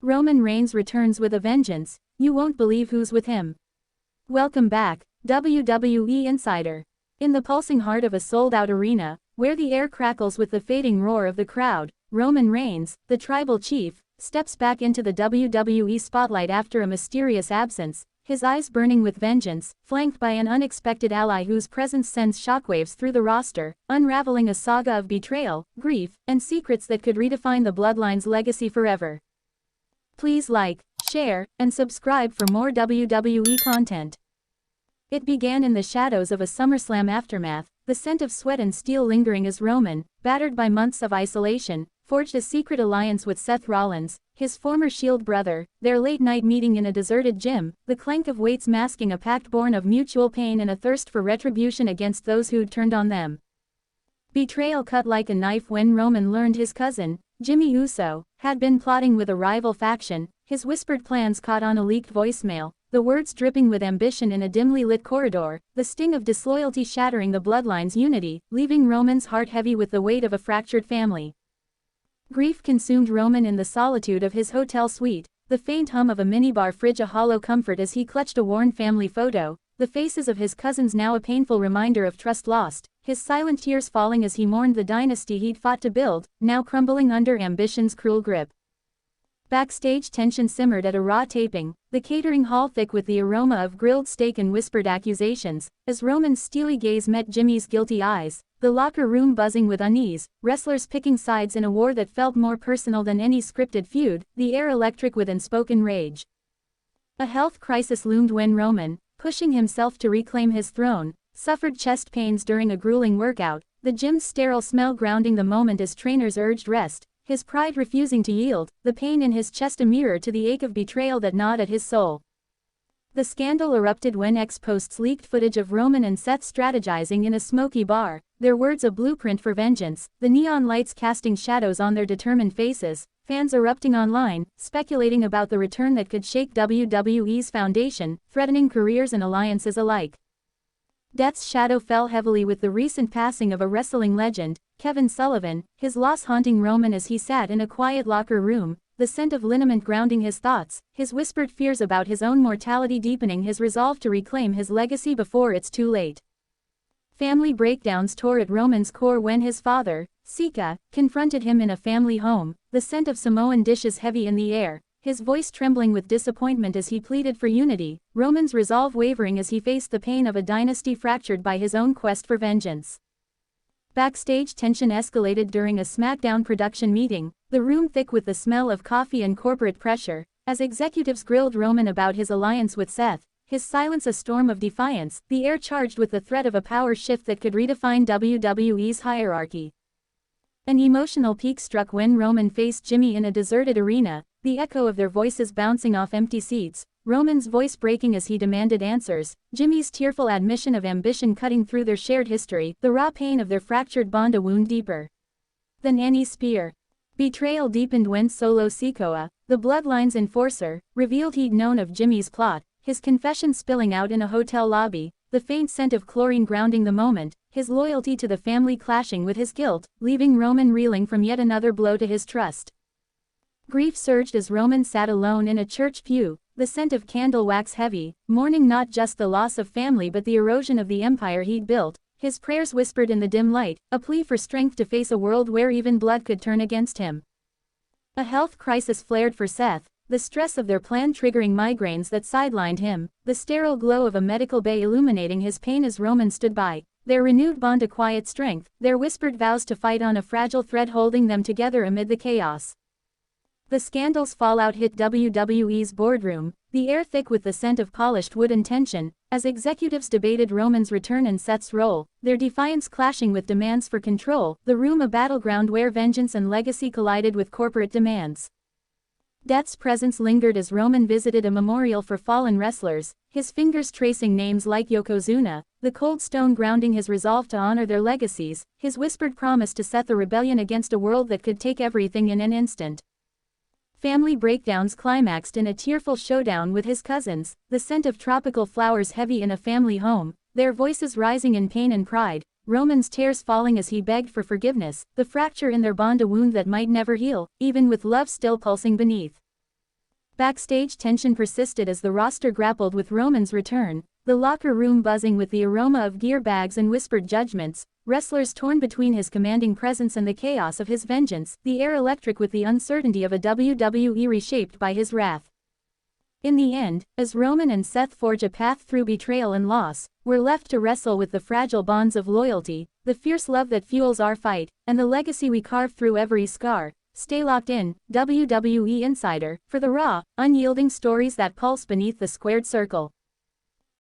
Roman Reigns returns with a vengeance, you won't believe who's with him. Welcome back, WWE Insider. In the pulsing heart of a sold-out arena, where the air crackles with the fading roar of the crowd, Roman Reigns, the tribal chief, steps back into the WWE spotlight after a mysterious absence, his eyes burning with vengeance, flanked by an unexpected ally whose presence sends shockwaves through the roster, unraveling a saga of betrayal, grief, and secrets that could redefine the Bloodline's legacy forever. Please like, share, and subscribe for more WWE content. It began in the shadows of a SummerSlam aftermath, the scent of sweat and steel lingering as Roman, battered by months of isolation, forged a secret alliance with Seth Rollins, his former Shield brother, their late-night meeting in a deserted gym, the clank of weights masking a pact born of mutual pain and a thirst for retribution against those who'd turned on them. Betrayal cut like a knife when Roman learned his cousin, Jimmy Uso, had been plotting with a rival faction, his whispered plans caught on a leaked voicemail, the words dripping with ambition in a dimly lit corridor, the sting of disloyalty shattering the Bloodline's unity, leaving Roman's heart heavy with the weight of a fractured family. Grief consumed Roman in the solitude of his hotel suite, the faint hum of a minibar fridge a hollow comfort as he clutched a worn family photo, the faces of his cousins now a painful reminder of trust lost, his silent tears falling as he mourned the dynasty he'd fought to build, now crumbling under ambition's cruel grip. Backstage tension simmered at a Raw taping, the catering hall thick with the aroma of grilled steak and whispered accusations, as Roman's steely gaze met Jimmy's guilty eyes, the locker room buzzing with unease, wrestlers picking sides in a war that felt more personal than any scripted feud, the air electric with unspoken rage. A health crisis loomed when Roman, pushing himself to reclaim his throne, suffered chest pains during a grueling workout, the gym's sterile smell grounding the moment as trainers urged rest, his pride refusing to yield, the pain in his chest a mirror to the ache of betrayal that gnawed at his soul. The scandal erupted when ex-posts leaked footage of Roman and Seth strategizing in a smoky bar, their words a blueprint for vengeance, the neon lights casting shadows on their determined faces, fans erupting online, speculating about the return that could shake WWE's foundation, threatening careers and alliances alike. Death's shadow fell heavily with the recent passing of a wrestling legend, Kevin Sullivan, his loss haunting Roman as he sat in a quiet locker room, the scent of liniment grounding his thoughts, his whispered fears about his own mortality deepening his resolve to reclaim his legacy before it's too late. Family breakdowns tore at Roman's core when his father, Sika, confronted him in a family home, the scent of Samoan dishes heavy in the air, his voice trembling with disappointment as he pleaded for unity, Roman's resolve wavering as he faced the pain of a dynasty fractured by his own quest for vengeance. Backstage tension escalated during a SmackDown production meeting, the room thick with the smell of coffee and corporate pressure, as executives grilled Roman about his alliance with Seth, his silence a storm of defiance, the air charged with the threat of a power shift that could redefine WWE's hierarchy. An emotional peak struck when Roman faced Jimmy in a deserted arena, the echo of their voices bouncing off empty seats, Roman's voice breaking as he demanded answers, Jimmy's tearful admission of ambition cutting through their shared history, the raw pain of their fractured bond a wound deeper than any spear. Betrayal deepened when Solo Sikoa, the Bloodline's enforcer, revealed he'd known of Jimmy's plot, his confession spilling out in a hotel lobby, the faint scent of chlorine grounding the moment, his loyalty to the family clashing with his guilt, leaving Roman reeling from yet another blow to his trust. Grief surged as Roman sat alone in a church pew, the scent of candle wax heavy, mourning not just the loss of family but the erosion of the empire he'd built, his prayers whispered in the dim light, a plea for strength to face a world where even blood could turn against him. A health crisis flared for Seth, the stress of their plan triggering migraines that sidelined him, the sterile glow of a medical bay illuminating his pain as Roman stood by, their renewed bond a quiet strength, their whispered vows to fight on a fragile thread holding them together amid the chaos. The scandal's fallout hit WWE's boardroom, the air thick with the scent of polished wood and tension, as executives debated Roman's return and Seth's role, their defiance clashing with demands for control, the room a battleground where vengeance and legacy collided with corporate demands. Death's presence lingered as Roman visited a memorial for fallen wrestlers, his fingers tracing names like Yokozuna, the cold stone grounding his resolve to honor their legacies, his whispered promise to set the rebellion against a world that could take everything in an instant. Family breakdowns climaxed in a tearful showdown with his cousins, the scent of tropical flowers heavy in a family home, their voices rising in pain and pride, Roman's tears falling as he begged for forgiveness, the fracture in their bond a wound that might never heal, even with love still pulsing beneath. Backstage tension persisted as the roster grappled with Roman's return, the locker room buzzing with the aroma of gear bags and whispered judgments, wrestlers torn between his commanding presence and the chaos of his vengeance, the air electric with the uncertainty of a WWE reshaped by his wrath. In the end, as Roman and Seth forge a path through betrayal and loss, we're left to wrestle with the fragile bonds of loyalty, the fierce love that fuels our fight, and the legacy we carve through every scar. Stay locked in, WWE Insider, for the raw, unyielding stories that pulse beneath the squared circle.